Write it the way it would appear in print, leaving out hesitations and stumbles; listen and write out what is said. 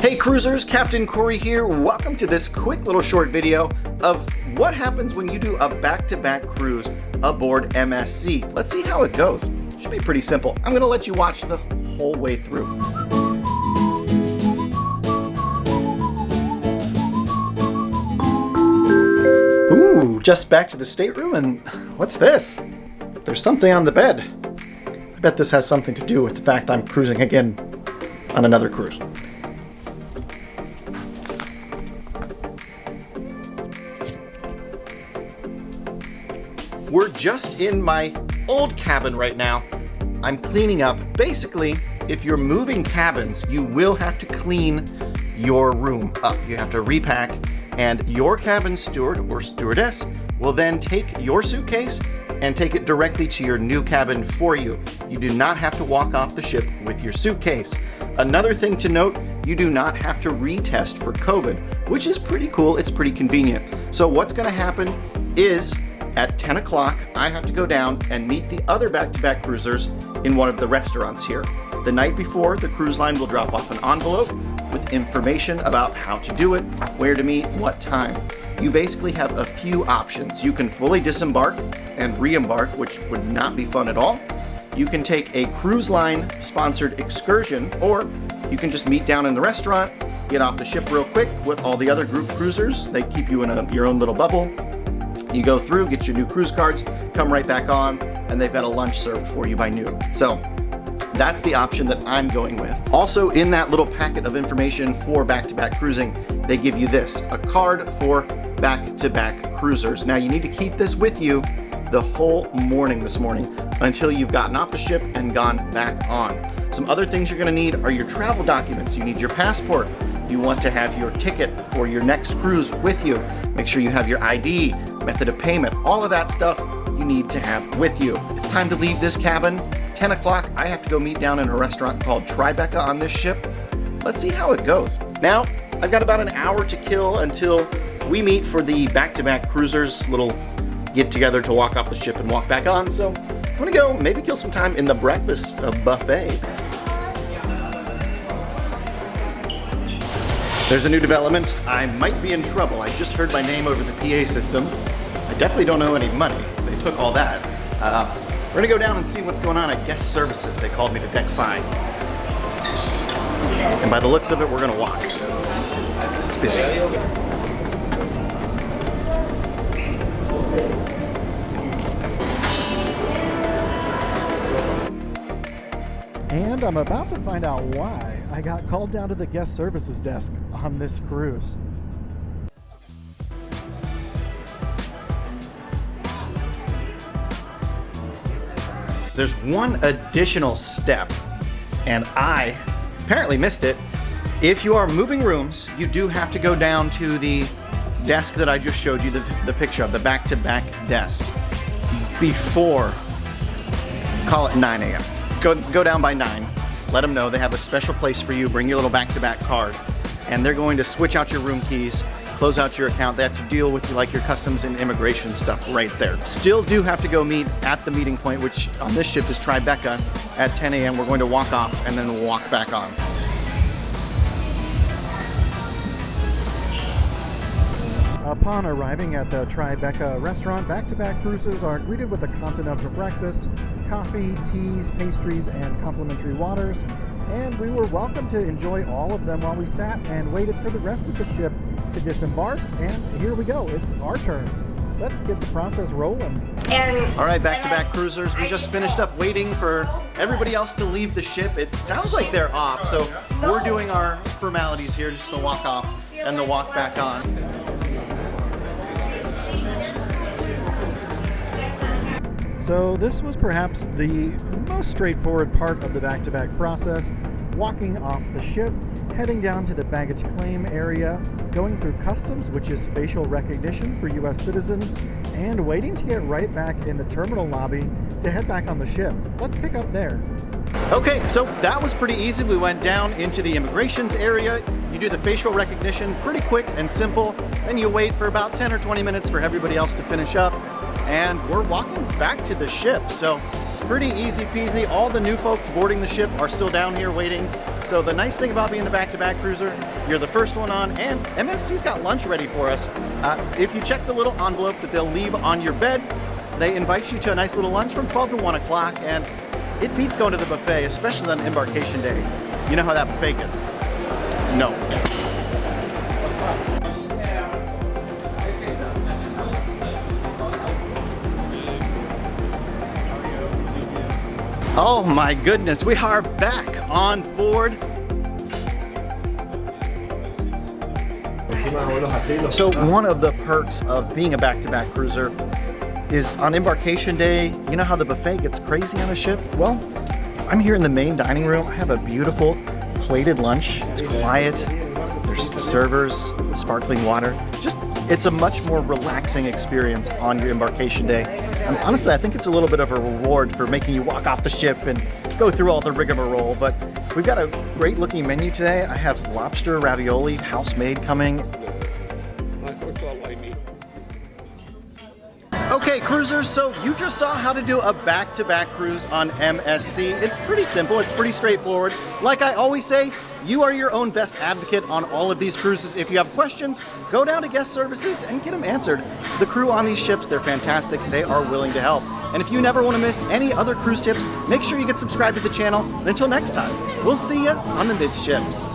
Hey cruisers, Captain Corey here. Welcome to this quick little short video of what happens when you do a back-to-back cruise aboard MSC. Let's see how it goes. Should be pretty simple. I'm gonna let you watch the whole way through. Ooh, just back to the stateroom, and what's this? There's something on the bed. I bet this has something to do with the fact I'm cruising again on another cruise. We're just in my old cabin right now. I'm cleaning up. Basically, if you're moving cabins, you will have to clean your room up. You have to repack, and your cabin steward or stewardess will then take your suitcase and take it directly to your new cabin for you. You do not have to walk off the ship with your suitcase. Another thing to note, you do not have to retest for COVID, which is pretty cool. It's pretty convenient. So what's gonna happen is at 10 o'clock, I have to go down and meet the other back-to-back cruisers in one of the restaurants here. The night before, the cruise line will drop off an envelope with information about how to do it, where to meet, what time. You basically have a few options. You can fully disembark and re-embark, which would not be fun at all. You can take a cruise line sponsored excursion, or you can just meet down in the restaurant, get off the ship real quick with all the other group cruisers. They keep you in your own little bubble. You go through, get your new cruise cards, come right back on, and they've got a lunch served for you by noon. So that's the option that I'm going with. Also in that little packet of information for back-to-back cruising, they give you this, a card for back-to-back cruisers. Now you need to keep this with you the whole morning this morning until you've gotten off the ship and gone back on. Some other things you're gonna need are your travel documents. You need your passport. You want to have your ticket for your next cruise with you. Make sure you have your ID, method of payment, all of that stuff you need to have with you. It's time to leave this cabin. 10 o'clock, I have to go meet down in a restaurant called Tribeca on this ship. Let's see how it goes. Now, I've got about an hour to kill until we meet for the back-to-back cruisers, little get together to walk off the ship and walk back on. So I'm gonna go maybe kill some time in the breakfast buffet. There's a new development. I might be in trouble. I just heard my name over the PA system. I definitely don't owe any money. They took all that. We're gonna go down and see what's going on at guest services. They called me to deck 5. And by the looks of it, we're gonna walk. It's busy. And I'm about to find out why I got called down to the guest services desk on this cruise. There's one additional step, and I apparently missed it. If you are moving rooms, you do have to go down to the desk that I just showed you the picture of, the back-to-back desk, before, call it 9 a.m. Go down by 9. Let them know they have a special place for you. Bring your little back-to-back card, and they're going to switch out your room keys, close out your account. They have to deal with like your customs and immigration stuff right there. Still do have to go meet at the meeting point, which on this ship is Tribeca at 10 a.m. We're going to walk off and then walk back on. Upon arriving at the Tribeca restaurant, back-to-back cruisers are greeted with a continental breakfast, coffee, teas, pastries, and complimentary waters. And we were welcome to enjoy all of them while we sat and waited for the rest of the ship to disembark. And here we go, it's our turn. Let's get the process rolling. All right, back-to-back cruisers, we just finished up waiting for everybody else to leave the ship. It sounds like they're off, so we're doing our formalities here, just the walk off and the walk back on. So this was perhaps the most straightforward part of the back-to-back process. Walking off the ship, heading down to the baggage claim area, going through customs, which is facial recognition for US citizens, and waiting to get right back in the terminal lobby to head back on the ship. Let's pick up there. Okay, so that was pretty easy. We went down into the immigrations area. You do the facial recognition, pretty quick and simple. Then you wait for about 10 or 20 minutes for everybody else to finish up. And we're walking back to the ship. So pretty easy peasy. All the new folks boarding the ship are still down here waiting. So the nice thing about being the back-to-back cruiser, you're the first one on, and MSC's got lunch ready for us. If you check the little envelope that they'll leave on your bed, they invite you to a nice little lunch from 12 to 1 o'clock, and it beats going to the buffet, especially on embarkation day. You know how that buffet gets? No. Oh my goodness, we are back on board. So one of the perks of being a back-to-back cruiser is on embarkation day, you know how the buffet gets crazy on a ship? Well, I'm here in the main dining room. I have a beautiful plated lunch. It's quiet. There's servers, sparkling water. It's a much more relaxing experience on your embarkation day. And honestly, I think it's a little bit of a reward for making you walk off the ship and go through all the rigmarole. But we've got a great looking menu today. I have lobster ravioli, house-made, coming. Okay, cruisers, so you just saw how to do a back-to-back cruise on MSC. It's pretty simple, it's pretty straightforward. Like I always say, you are your own best advocate on all of these cruises. If you have questions, go down to guest services and get them answered. The crew on these ships, they're fantastic. They are willing to help. And if you never want to miss any other cruise tips, make sure you get subscribed to the channel. And until next time, we'll see you on the Midships.